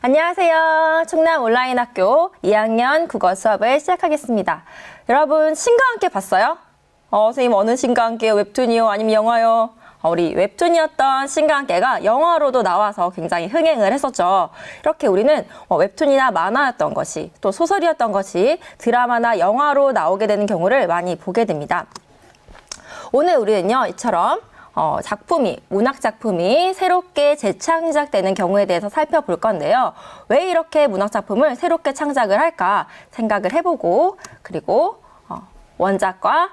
안녕하세요. 충남 온라인학교 2학년 국어 수업을 시작하겠습니다. 여러분, 신과 함께 봤어요? 선생님 어느 신과 함께요? 웹툰이요? 아니면 영화요? 우리 웹툰이었던 신과 함께가 영화로도 나와서 굉장히 흥행을 했었죠. 이렇게 우리는 웹툰이나 만화였던 것이 또 소설이었던 것이 드라마나 영화로 나오게 되는 경우를 많이 보게 됩니다. 오늘 우리는요, 이처럼 문학 작품이 새롭게 재창작되는 경우에 대해서 살펴볼 건데요. 왜 이렇게 문학 작품을 새롭게 창작을 할까 생각을 해보고, 그리고 원작과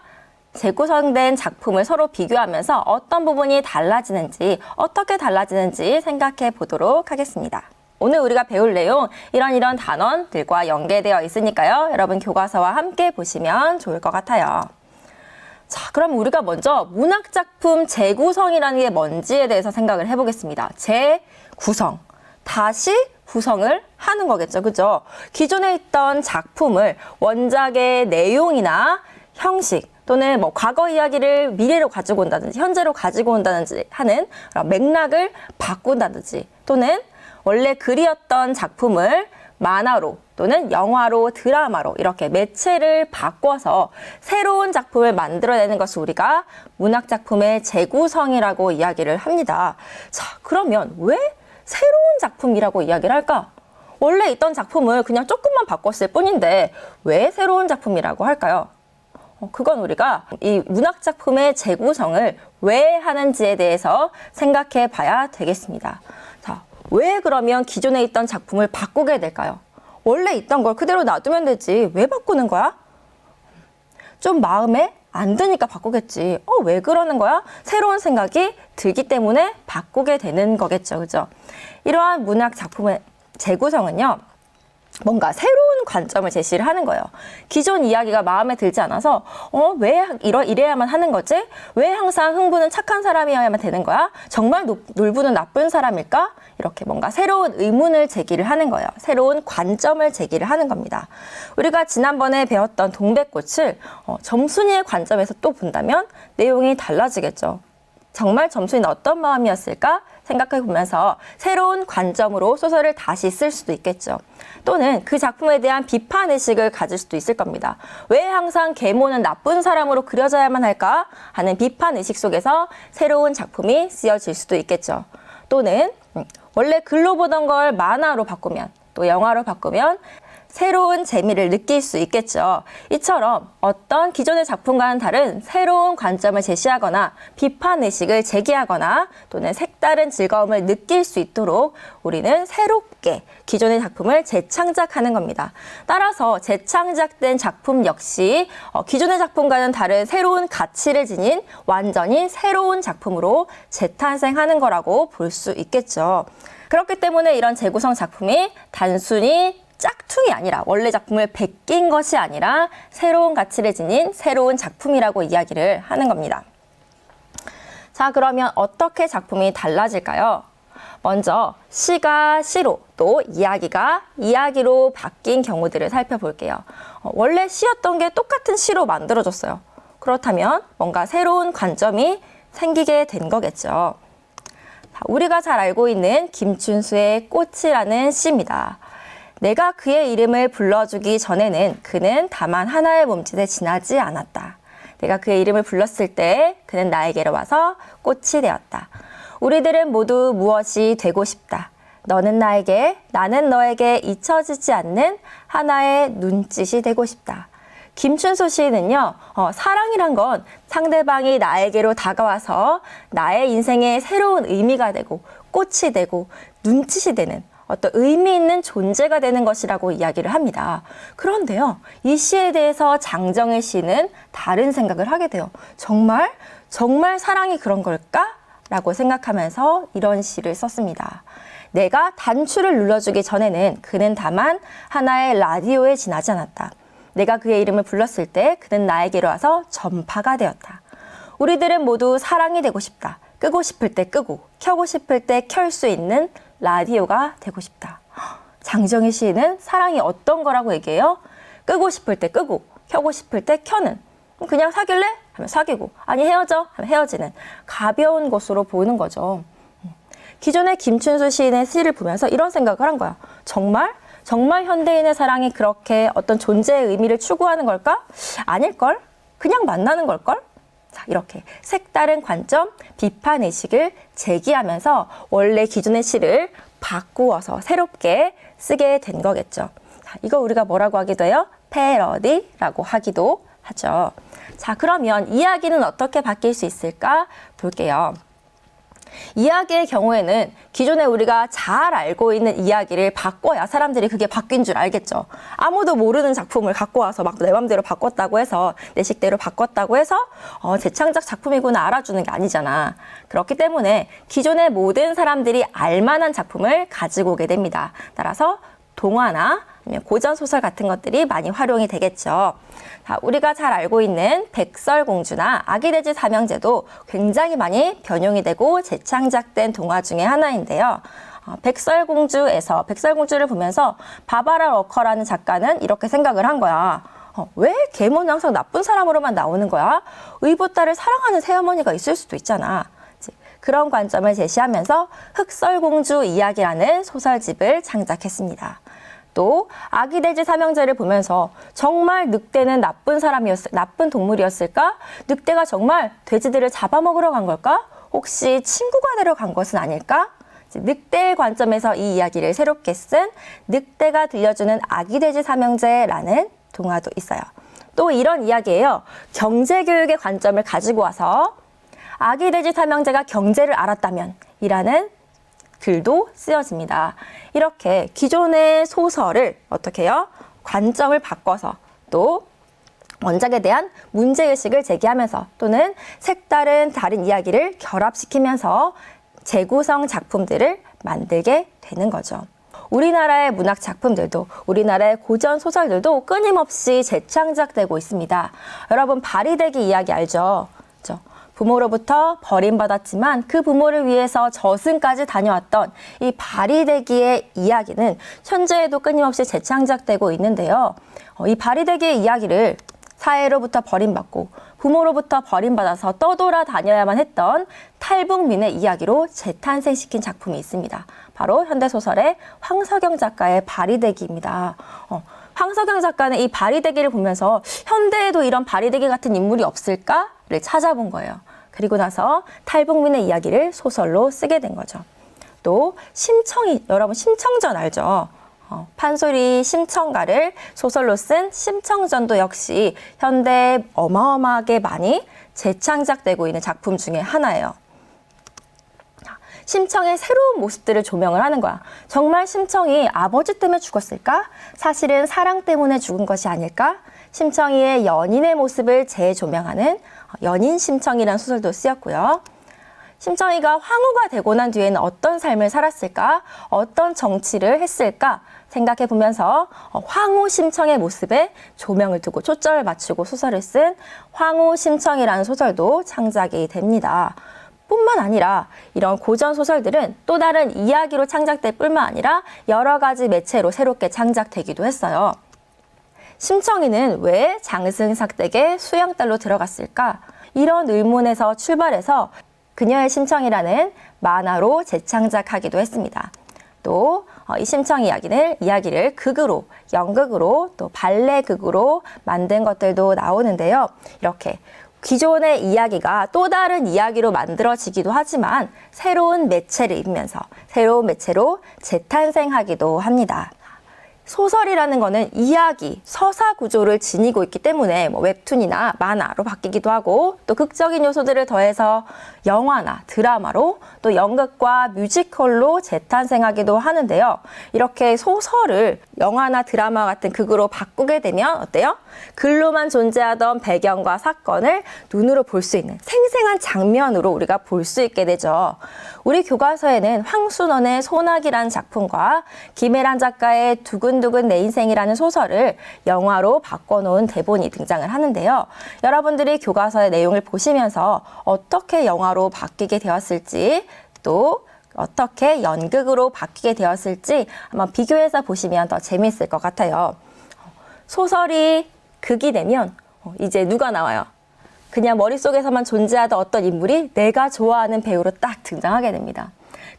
재구성된 작품을 서로 비교하면서 어떤 부분이 달라지는지, 어떻게 달라지는지 생각해 보도록 하겠습니다. 오늘 우리가 배울 내용 이런 단원들과 연계되어 있으니까요. 여러분 교과서와 함께 보시면 좋을 것 같아요. 자, 그럼 우리가 먼저 문학작품 재구성이라는 게 뭔지에 대해서 생각을 해보겠습니다. 재구성, 다시 구성을 하는 거겠죠, 그죠? 기존에 있던 작품을 원작의 내용이나 형식 또는 과거 이야기를 미래로 가지고 온다든지 현재로 가지고 온다든지 하는 맥락을 바꾼다든지 또는 원래 글이었던 작품을 만화로 또는 영화로, 드라마로 이렇게 매체를 바꿔서 새로운 작품을 만들어내는 것을 우리가 문학작품의 재구성이라고 이야기를 합니다. 자, 그러면 왜 새로운 작품이라고 이야기를 할까? 원래 있던 작품을 그냥 조금만 바꿨을 뿐인데 왜 새로운 작품이라고 할까요? 그건 우리가 이 문학작품의 재구성을 왜 하는지에 대해서 생각해 봐야 되겠습니다. 자, 왜 그러면 기존에 있던 작품을 바꾸게 될까요? 원래 있던 걸 그대로 놔두면 되지. 왜 바꾸는 거야? 좀 마음에 안 드니까 바꾸겠지. 왜 그러는 거야? 새로운 생각이 들기 때문에 바꾸게 되는 거겠죠. 그죠? 이러한 문학 작품의 재구성은요. 뭔가 새로운 관점을 제시를 하는 거예요. 기존 이야기가 마음에 들지 않아서 왜 이래야만 하는 거지? 왜 항상 흥부는 착한 사람이어야만 되는 거야? 정말 놀부는 나쁜 사람일까? 이렇게 뭔가 새로운 의문을 제기를 하는 거예요. 새로운 관점을 제기를 하는 겁니다. 우리가 지난번에 배웠던 동백꽃을 점순이의 관점에서 또 본다면 내용이 달라지겠죠. 정말 점순이는 어떤 마음이었을까 생각해 보면서 새로운 관점으로 소설을 다시 쓸 수도 있겠죠. 또는 그 작품에 대한 비판의식을 가질 수도 있을 겁니다. 왜 항상 계모는 나쁜 사람으로 그려져야만 할까 하는 비판의식 속에서 새로운 작품이 쓰여질 수도 있겠죠. 또는 원래 글로 보던 걸 만화로 바꾸면 또 영화로 바꾸면 새로운 재미를 느낄 수 있겠죠. 이처럼 어떤 기존의 작품과는 다른 새로운 관점을 제시하거나 비판의식을 제기하거나 또는 색다른 즐거움을 느낄 수 있도록 우리는 새롭게 기존의 작품을 재창작하는 겁니다. 따라서 재창작된 작품 역시 기존의 작품과는 다른 새로운 가치를 지닌 완전히 새로운 작품으로 재탄생하는 거라고 볼 수 있겠죠. 그렇기 때문에 이런 재구성 작품이 단순히 짝퉁이 아니라 원래 작품을 베낀 것이 아니라 새로운 가치를 지닌 새로운 작품이라고 이야기를 하는 겁니다. 자, 그러면 어떻게 작품이 달라질까요? 먼저 시가 시로 또 이야기가 이야기로 바뀐 경우들을 살펴볼게요. 원래 시였던 게 똑같은 시로 만들어졌어요. 그렇다면 뭔가 새로운 관점이 생기게 된 거겠죠. 우리가 잘 알고 있는 김춘수의 꽃이라는 시입니다. 내가 그의 이름을 불러주기 전에는 그는 다만 하나의 몸짓에 지나지 않았다. 내가 그의 이름을 불렀을 때 그는 나에게로 와서 꽃이 되었다. 우리들은 모두 무엇이 되고 싶다. 너는 나에게, 나는 너에게 잊혀지지 않는 하나의 눈짓이 되고 싶다. 김춘수 시인은요, 사랑이란 건 상대방이 나에게로 다가와서 나의 인생에 새로운 의미가 되고 꽃이 되고 눈짓이 되는 어떤 의미 있는 존재가 되는 것이라고 이야기를 합니다. 그런데요, 이 시에 대해서 장정일 시인은 다른 생각을 하게 돼요. 정말 사랑이 그런 걸까? 라고 생각하면서 이런 시를 썼습니다. 내가 단추를 눌러주기 전에는 그는 다만 하나의 라디오에 지나지 않았다. 내가 그의 이름을 불렀을 때 그는 나에게로 와서 전파가 되었다. 우리들은 모두 사랑이 되고 싶다. 끄고 싶을 때 끄고 켜고 싶을 때 켤 수 있는 라디오가 되고 싶다. 장정희 시인은 사랑이 어떤 거라고 얘기해요? 끄고 싶을 때 끄고 켜고 싶을 때 켜는, 그냥 사귈래? 하면 사귀고, 아니 헤어져? 하면 헤어지는 가벼운 것으로 보이는 거죠. 기존의 김춘수 시인의 시를 보면서 이런 생각을 한 거야. 정말? 정말 현대인의 사랑이 그렇게 어떤 존재의 의미를 추구하는 걸까? 아닐걸? 그냥 만나는 걸걸? 자, 이렇게 색다른 관점, 비판 의식을 제기하면서 원래 기존의 시를 바꾸어서 새롭게 쓰게 된 거겠죠. 자, 이거 우리가 뭐라고 하기도 해요? 패러디라고 하기도 하죠. 자, 그러면 이야기는 어떻게 바뀔 수 있을까 볼게요. 이야기의 경우에는 기존에 우리가 잘 알고 있는 이야기를 바꿔야 사람들이 그게 바뀐 줄 알겠죠. 아무도 모르는 작품을 갖고 와서 막 내 맘대로 바꿨다고 해서 내 식대로 바꿨다고 해서 재창작 작품이구나 알아주는 게 아니잖아. 그렇기 때문에 기존의 모든 사람들이 알만한 작품을 가지고 오게 됩니다. 따라서 동화나 아니면 고전 소설 같은 것들이 많이 활용이 되겠죠. 자, 우리가 잘 알고 있는 백설공주나 아기돼지 삼형제도 굉장히 많이 변용이 되고 재창작된 동화 중에 하나인데요. 백설공주에서 백설공주를 보면서 바바라 러커라는 작가는 이렇게 생각을 한 거야. 왜 계모는 항상 나쁜 사람으로만 나오는 거야? 의붓딸을 사랑하는 새어머니가 있을 수도 있잖아. 그런 관점을 제시하면서 흑설공주 이야기라는 소설집을 창작했습니다. 또 아기돼지 삼형제를 보면서 정말 늑대는 나쁜 동물이었을까? 늑대가 정말 돼지들을 잡아먹으러 간 걸까? 혹시 친구가 되러 간 것은 아닐까? 늑대의 관점에서 이 이야기를 새롭게 쓴 늑대가 들려주는 아기돼지 삼형제라는 동화도 있어요. 또 이런 이야기예요. 경제교육의 관점을 가지고 와서 아기돼지 삼형제가 경제를 알았다면 이라는 글도 쓰여집니다. 이렇게 기존의 소설을 어떻게 해요? 관점을 바꿔서 또 원작에 대한 문제의식을 제기하면서 또는 색다른 다른 이야기를 결합시키면서 재구성 작품들을 만들게 되는 거죠. 우리나라의 문학 작품들도 우리나라의 고전 소설들도 끊임없이 재창작되고 있습니다. 여러분 바리대기 이야기 알죠? 부모로부터 버림받았지만 그 부모를 위해서 저승까지 다녀왔던 이 바리대기의 이야기는 현재에도 끊임없이 재창작되고 있는데요. 이 바리대기의 이야기를 사회로부터 버림받고 부모로부터 버림받아서 떠돌아 다녀야만 했던 탈북민의 이야기로 재탄생시킨 작품이 있습니다. 바로 현대소설의 황석영 작가의 바리대기입니다. 황석영 작가는 이 바리대기를 보면서 현대에도 이런 바리대기 같은 인물이 없을까를 찾아본 거예요. 그리고 나서 탈북민의 이야기를 소설로 쓰게 된 거죠. 또 심청이, 여러분 심청전 알죠? 판소리 심청가를 소설로 쓴 심청전도 역시 현대에 어마어마하게 많이 재창작되고 있는 작품 중에 하나예요. 심청의 새로운 모습들을 조명을 하는 거야. 정말 심청이 아버지 때문에 죽었을까? 사실은 사랑 때문에 죽은 것이 아닐까? 심청이의 연인의 모습을 재조명하는 연인 심청이라는 소설도 쓰였고요. 심청이가 황후가 되고 난 뒤에는 어떤 삶을 살았을까? 어떤 정치를 했을까? 생각해 보면서 황후 심청의 모습에 조명을 두고 초점을 맞추고 소설을 쓴 황후 심청이라는 소설도 창작이 됩니다. 뿐만 아니라 이런 고전 소설들은 또 다른 이야기로 창작될 뿐만 아니라 여러 가지 매체로 새롭게 창작되기도 했어요. 심청이는 왜 장승삭댁의 수양딸로 들어갔을까? 이런 의문에서 출발해서 그녀의 심청이라는 만화로 재창작하기도 했습니다. 또 이 심청 이야기를 극으로, 연극으로, 또 발레극으로 만든 것들도 나오는데요. 이렇게 기존의 이야기가 또 다른 이야기로 만들어지기도 하지만 새로운 매체를 입으면서 새로운 매체로 재탄생하기도 합니다. 소설이라는 거는 이야기, 서사 구조를 지니고 있기 때문에 웹툰이나 만화로 바뀌기도 하고 또 극적인 요소들을 더해서 영화나 드라마로 또 연극과 뮤지컬로 재탄생하기도 하는데요. 이렇게 소설을 영화나 드라마 같은 극으로 바꾸게 되면 어때요? 글로만 존재하던 배경과 사건을 눈으로 볼 수 있는 생생한 장면으로 우리가 볼 수 있게 되죠. 우리 교과서에는 황순원의 소나기라는 작품과 김혜란 작가의 두근두근 내 인생이라는 소설을 영화로 바꿔놓은 대본이 등장을 하는데요. 여러분들이 교과서의 내용을 보시면서 어떻게 영화로 바뀌게 되었을지 또 어떻게 연극으로 바뀌게 되었을지 한번 비교해서 보시면 더 재미있을 것 같아요. 소설이 극이 되면 이제 누가 나와요? 그냥 머릿속에서만 존재하던 어떤 인물이 내가 좋아하는 배우로 딱 등장하게 됩니다.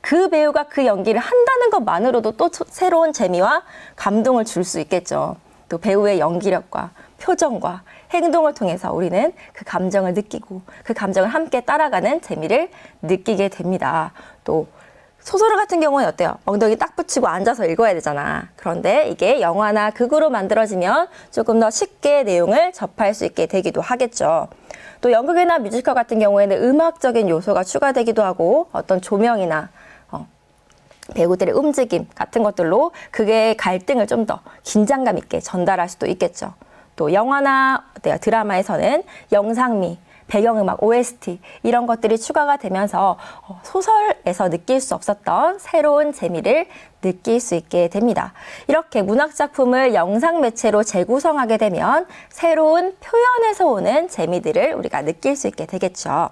그 배우가 그 연기를 한다는 것만으로도 또 새로운 재미와 감동을 줄 수 있겠죠. 또 배우의 연기력과 표정과 행동을 통해서 우리는 그 감정을 느끼고 그 감정을 함께 따라가는 재미를 느끼게 됩니다. 또 소설 같은 경우는 어때요? 엉덩이 딱 붙이고 앉아서 읽어야 되잖아. 그런데 이게 영화나 극으로 만들어지면 조금 더 쉽게 내용을 접할 수 있게 되기도 하겠죠. 또 연극이나 뮤지컬 같은 경우에는 음악적인 요소가 추가되기도 하고 어떤 조명이나 배우들의 움직임 같은 것들로 그게 갈등을 좀 더 긴장감 있게 전달할 수도 있겠죠. 또 영화나 드라마에서는 영상미, 배경음악, OST 이런 것들이 추가가 되면서 소설에서 느낄 수 없었던 새로운 재미를 느낄 수 있게 됩니다. 이렇게 문학작품을 영상 매체로 재구성하게 되면 새로운 표현에서 오는 재미들을 우리가 느낄 수 있게 되겠죠.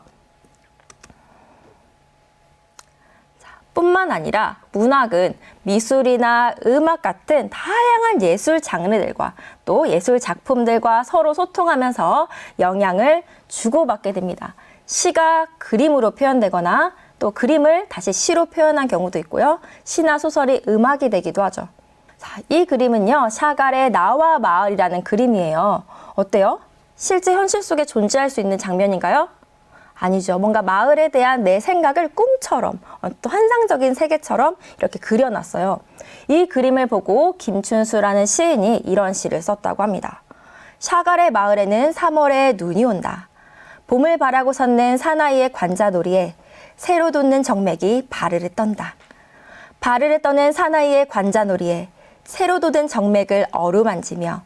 뿐만 아니라 문학은 미술이나 음악 같은 다양한 예술 장르들과 또 예술 작품들과 서로 소통하면서 영향을 주고받게 됩니다. 시가 그림으로 표현되거나 또 그림을 다시 시로 표현한 경우도 있고요. 시나 소설이 음악이 되기도 하죠. 자, 이 그림은요, 샤갈의 나와 마을이라는 그림이에요. 어때요? 실제 현실 속에 존재할 수 있는 장면인가요? 아니죠. 뭔가 마을에 대한 내 생각을 꿈처럼 또 환상적인 세계처럼 이렇게 그려놨어요. 이 그림을 보고 김춘수라는 시인이 이런 시를 썼다고 합니다. 샤갈의 마을에는 3월에 눈이 온다. 봄을 바라고 섰는 사나이의 관자놀이에 새로 돋는 정맥이 바르르 떤다. 바르르 떠는 사나이의 관자놀이에 새로 돋은 정맥을 어루만지며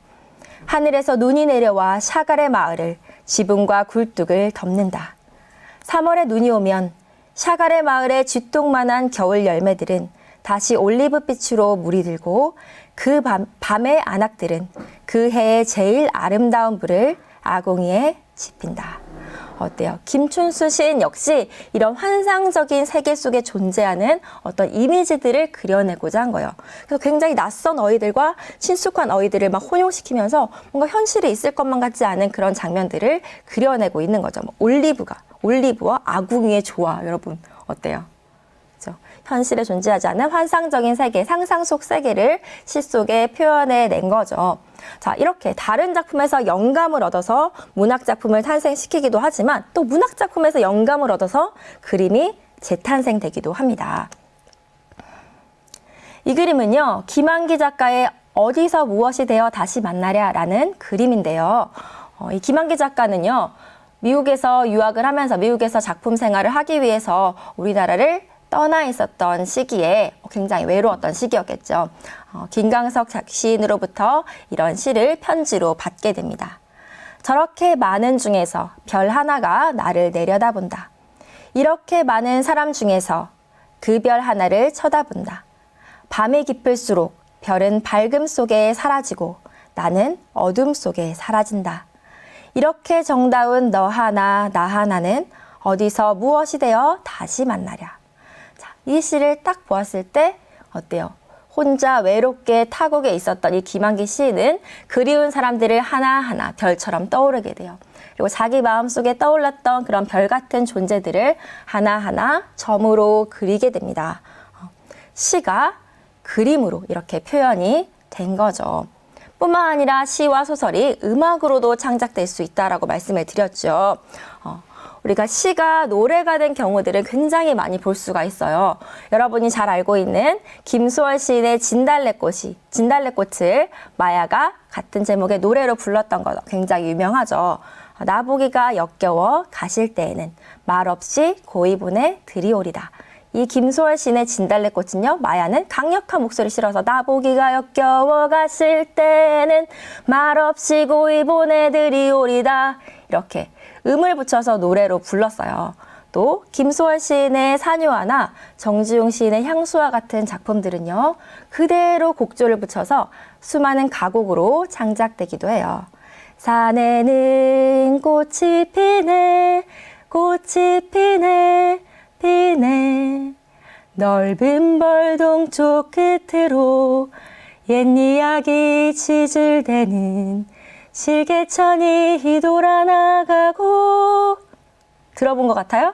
하늘에서 눈이 내려와 샤갈의 마을을 지붕과 굴뚝을 덮는다. 3월에 눈이 오면 샤갈의 마을의 쥐똥만한 겨울 열매들은 다시 올리브빛으로 물이 들고 그 밤의 안악들은 그 해의 제일 아름다운 불을 아궁이에 지핀다. 어때요? 김춘수 시인 역시 이런 환상적인 세계 속에 존재하는 어떤 이미지들을 그려내고자 한 거예요. 그래서 굉장히 낯선 어휘들과 친숙한 어휘들을 막 혼용시키면서 뭔가 현실에 있을 것만 같지 않은 그런 장면들을 그려내고 있는 거죠. 올리브와 아궁이의 조화, 여러분 어때요? 그렇죠? 현실에 존재하지 않은 환상적인 세계, 상상 속 세계를 시 속에 표현해낸 거죠. 자, 이렇게 다른 작품에서 영감을 얻어서 문학 작품을 탄생시키기도 하지만 또 문학 작품에서 영감을 얻어서 그림이 재탄생되기도 합니다. 이 그림은요, 김한기 작가의 어디서 무엇이 되어 다시 만나랴라는 그림인데요. 이 김한기 작가는요, 미국에서 유학을 하면서 미국에서 작품 생활을 하기 위해서 우리나라를 떠나 있었던 시기에 굉장히 외로웠던 시기였겠죠. 김광석 시인으로부터 이런 시를 편지로 받게 됩니다. 저렇게 많은 중에서 별 하나가 나를 내려다본다. 이렇게 많은 사람 중에서 그 별 하나를 쳐다본다. 밤이 깊을수록 별은 밝음 속에 사라지고 나는 어둠 속에 사라진다. 이렇게 정다운 너 하나 나 하나는 어디서 무엇이 되어 다시 만나랴. 자, 이 시를 딱 보았을 때 어때요? 혼자 외롭게 타국에 있었던 이 김한기 시인은 그리운 사람들을 하나하나 별처럼 떠오르게 돼요. 그리고 자기 마음속에 떠올랐던 그런 별 같은 존재들을 하나하나 점으로 그리게 됩니다. 시가 그림으로 이렇게 표현이 된 거죠. 뿐만 아니라 시와 소설이 음악으로도 창작될 수 있다라고 말씀을 드렸죠. 우리가 시가 노래가 된 경우들은 굉장히 많이 볼 수가 있어요. 여러분이 잘 알고 있는 김소월 시인의 진달래꽃을 마야가 같은 제목의 노래로 불렀던 거 굉장히 유명하죠. 나보기가 역겨워 가실 때에는 말없이 고이분에 들이오리다. 이 김소월 시인의 진달래꽃은요, 마야는 강력한 목소리를 실어서 나보기가 역겨워 가실 때는 말없이 고이 보내드리오리다. 이렇게 음을 붙여서 노래로 불렀어요. 또 김소월 시인의 사뇨화나 정지용 시인의 향수와 같은 작품들은요, 그대로 곡조를 붙여서 수많은 가곡으로 창작되기도 해요. 산에는 꽃이 피네, 꽃이 피네, 피네. 넓은 벌동 쪽 끝으로 옛 이야기 지질대는 실개천이 돌아나가고. 들어본 것 같아요?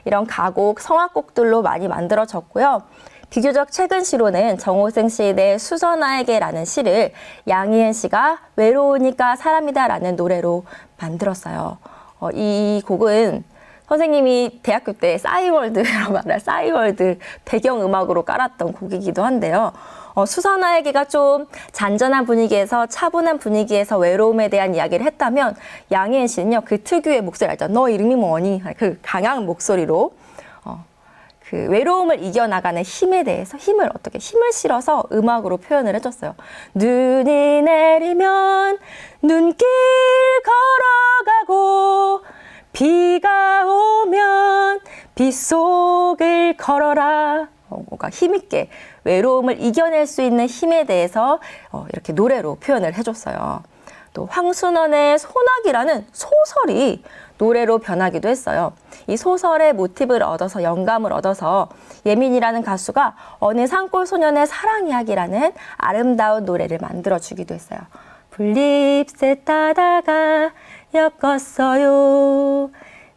이런 가곡, 성악곡들로 많이 만들어졌고요. 비교적 최근 시로는 정호승 시인의 수선아에게라는 시를 양희은 씨가 외로우니까 사람이다라는 노래로 만들었어요. 이 곡은 선생님이 대학교 때 싸이월드라고 말할 싸이월드 배경음악으로 깔았던 곡이기도 한데요. 수선아에게가 좀 잔잔한 분위기에서 차분한 분위기에서 외로움에 대한 이야기를 했다면 양희은 씨는요, 그 특유의 목소리 알죠? 너 이름이 뭐니? 그 강한 목소리로 그 외로움을 이겨나가는 힘에 대해서 힘을 실어서 음악으로 표현을 해줬어요. 눈이 내리면 눈길 걸어가고 비가 오면 빗속을 걸어라. 뭔가 힘있게 외로움을 이겨낼 수 있는 힘에 대해서 이렇게 노래로 표현을 해줬어요. 또 황순원의 소나기라는 소설이 노래로 변하기도 했어요. 이 소설의 모티브를 얻어서 영감을 얻어서 예민이라는 가수가 어느 산골 소년의 사랑 이야기라는 아름다운 노래를 만들어주기도 했어요. 불잎새 따다가 엮었어요.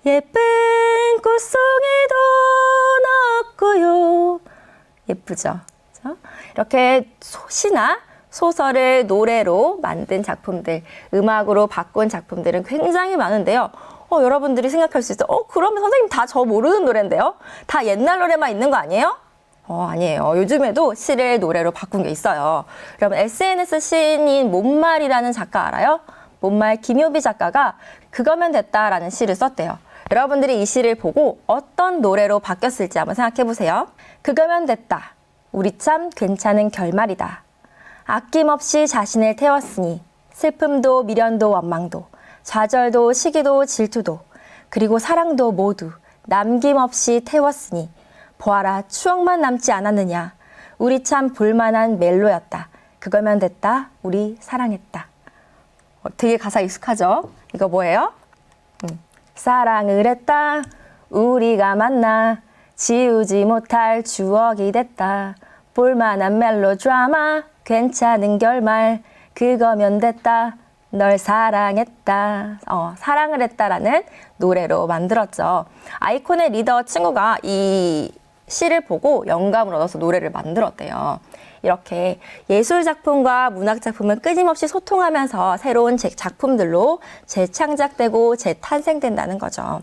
예쁜 꽃송이도 넣었고요. 예쁘죠? 그렇죠? 이렇게 시나 소설을 노래로 만든 작품들, 음악으로 바꾼 작품들은 굉장히 많은데요. 여러분들이 생각할 수 있어요. 그러면 선생님 다 저 모르는 노래인데요? 다 옛날 노래만 있는 거 아니에요? 아니에요. 요즘에도 시를 노래로 바꾼 게 있어요. 여러분 SNS 시인인 못말이라는 작가 알아요? 못말 김효비 작가가 그거면 됐다라는 시를 썼대요. 여러분들이 이 시를 보고 어떤 노래로 바뀌었을지 한번 생각해 보세요. 그거면 됐다. 우리 참 괜찮은 결말이다. 아낌없이 자신을 태웠으니 슬픔도 미련도 원망도 좌절도 시기도 질투도 그리고 사랑도 모두 남김없이 태웠으니 보아라 추억만 남지 않았느냐. 우리 참 볼만한 멜로였다. 그거면 됐다. 우리 사랑했다. 되게 가사 익숙하죠? 이거 뭐예요? 사랑을 했다. 우리가 만나 지우지 못할 추억이 됐다. 볼만한 멜로드라마 괜찮은 결말 그거면 됐다. 널 사랑했다. 사랑을 했다라는 노래로 만들었죠. 아이콘의 리더 친구가 이 시를 보고 영감을 얻어서 노래를 만들었대요. 이렇게 예술 작품과 문학 작품은 끊임없이 소통하면서 새로운 작품들로 재창작되고 재탄생된다는 거죠.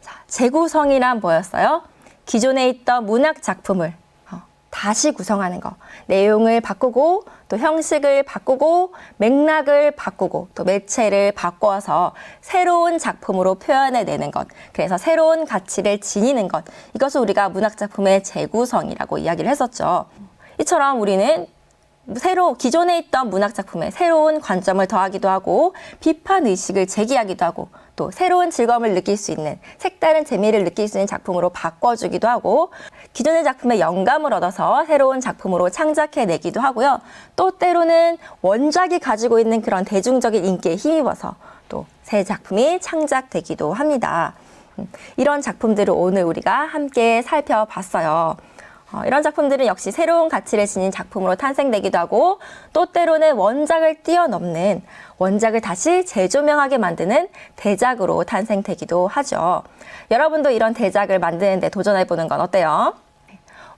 자, 재구성이란 뭐였어요? 기존에 있던 문학 작품을 다시 구성하는 거. 내용을 바꾸고 또 형식을 바꾸고 맥락을 바꾸고 또 매체를 바꿔서 새로운 작품으로 표현해내는 것. 그래서 새로운 가치를 지니는 것. 이것을 우리가 문학작품의 재구성이라고 이야기를 했었죠. 이처럼 우리는 기존에 있던 문학작품에 새로운 관점을 더하기도 하고 비판 의식을 제기하기도 하고 또 새로운 즐거움을 느낄 수 있는 색다른 재미를 느낄 수 있는 작품으로 바꿔주기도 하고 기존의 작품에 영감을 얻어서 새로운 작품으로 창작해내기도 하고요. 또 때로는 원작이 가지고 있는 그런 대중적인 인기에 힘입어서 또 새 작품이 창작되기도 합니다. 이런 작품들을 오늘 우리가 함께 살펴봤어요. 이런 작품들은 역시 새로운 가치를 지닌 작품으로 탄생되기도 하고 또 때로는 원작을 뛰어넘는 원작을 다시 재조명하게 만드는 대작으로 탄생되기도 하죠. 여러분도 이런 대작을 만드는 데 도전해보는 건 어때요?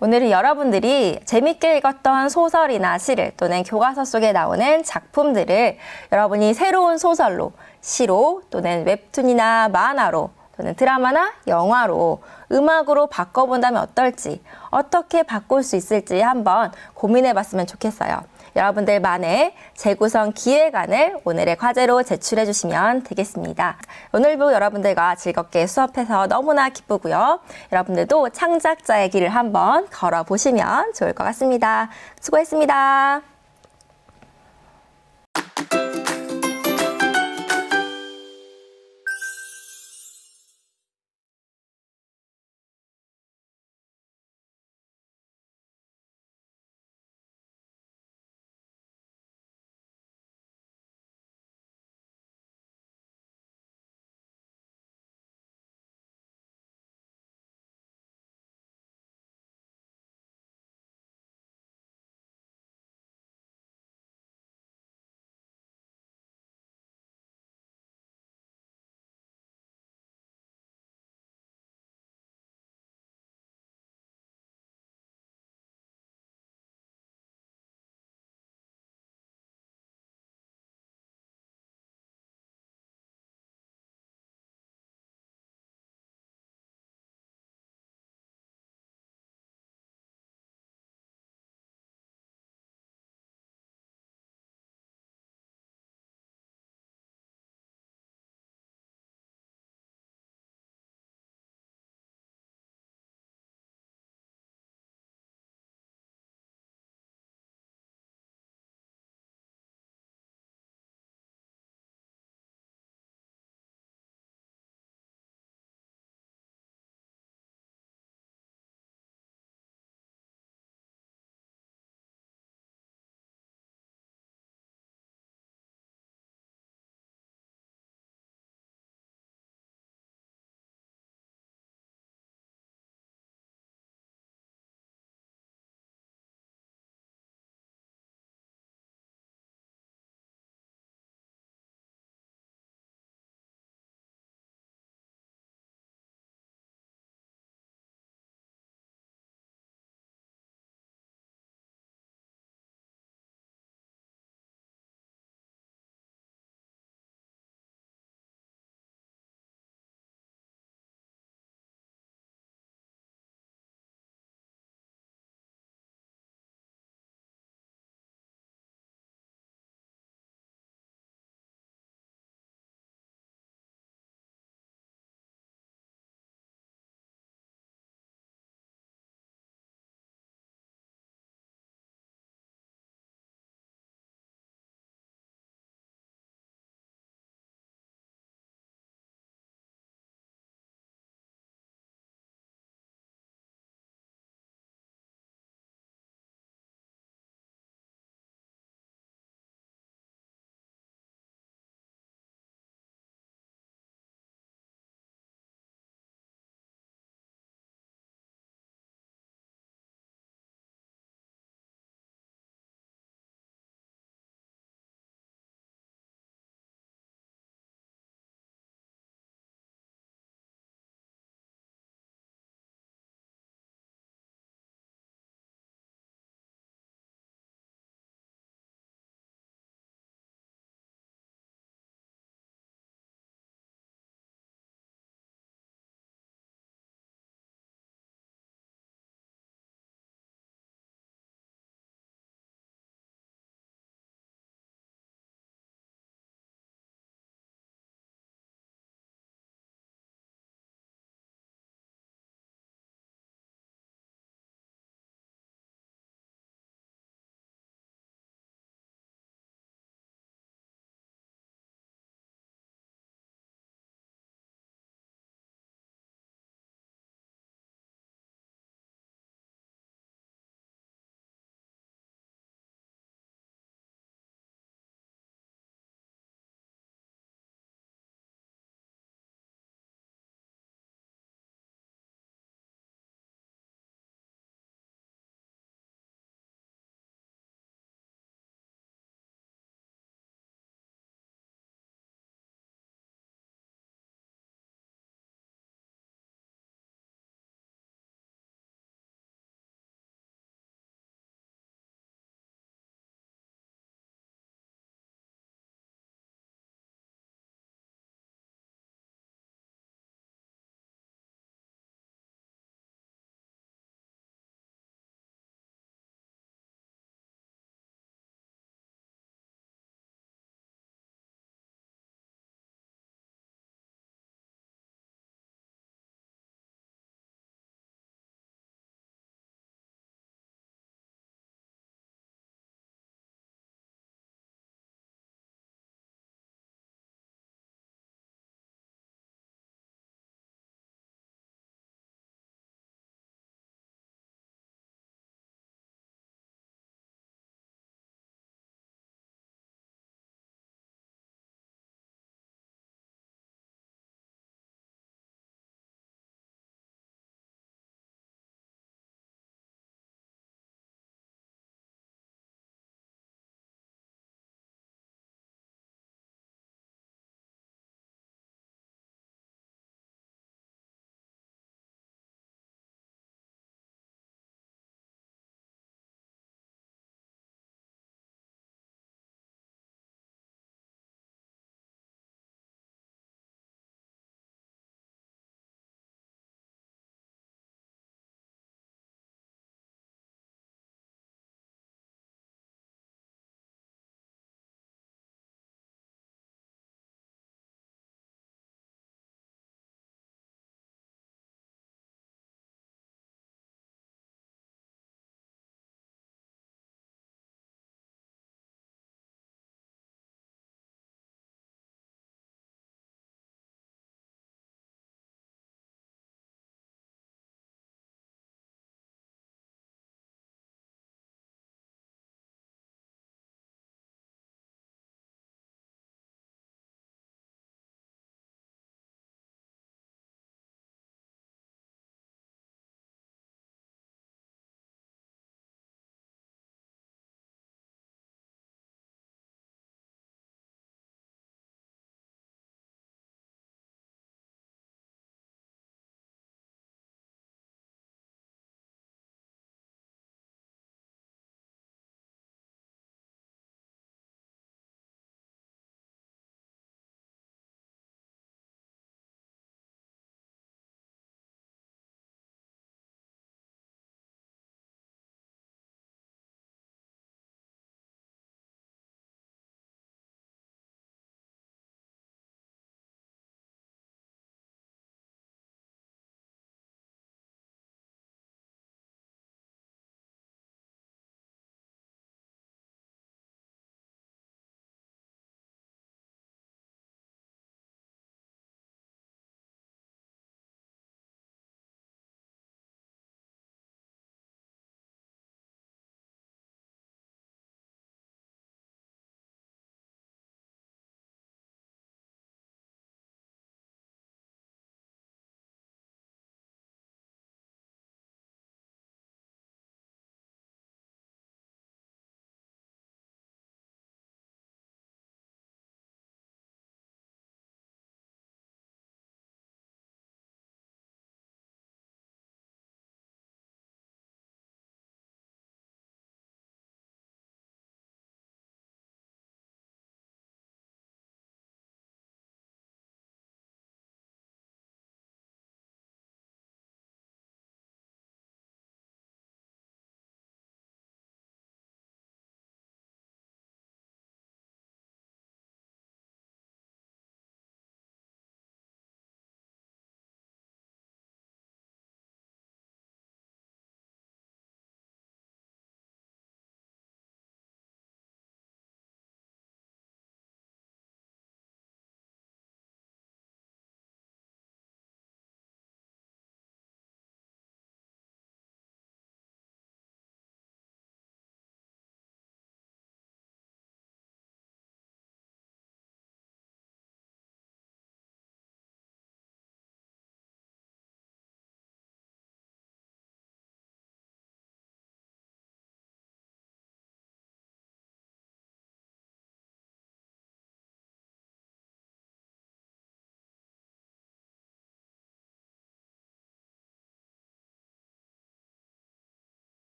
오늘은 여러분들이 재밌게 읽었던 소설이나 시를 또는 교과서 속에 나오는 작품들을 여러분이 새로운 소설로, 시로 또는 웹툰이나 만화로 또는 드라마나 영화로 음악으로 바꿔본다면 어떨지 어떻게 바꿀 수 있을지 한번 고민해봤으면 좋겠어요. 여러분들만의 재구성 기획안을 오늘의 과제로 제출해 주시면 되겠습니다. 오늘도 여러분들과 즐겁게 수업해서 너무나 기쁘고요. 여러분들도 창작자의 길을 한번 걸어보시면 좋을 것 같습니다. 수고했습니다.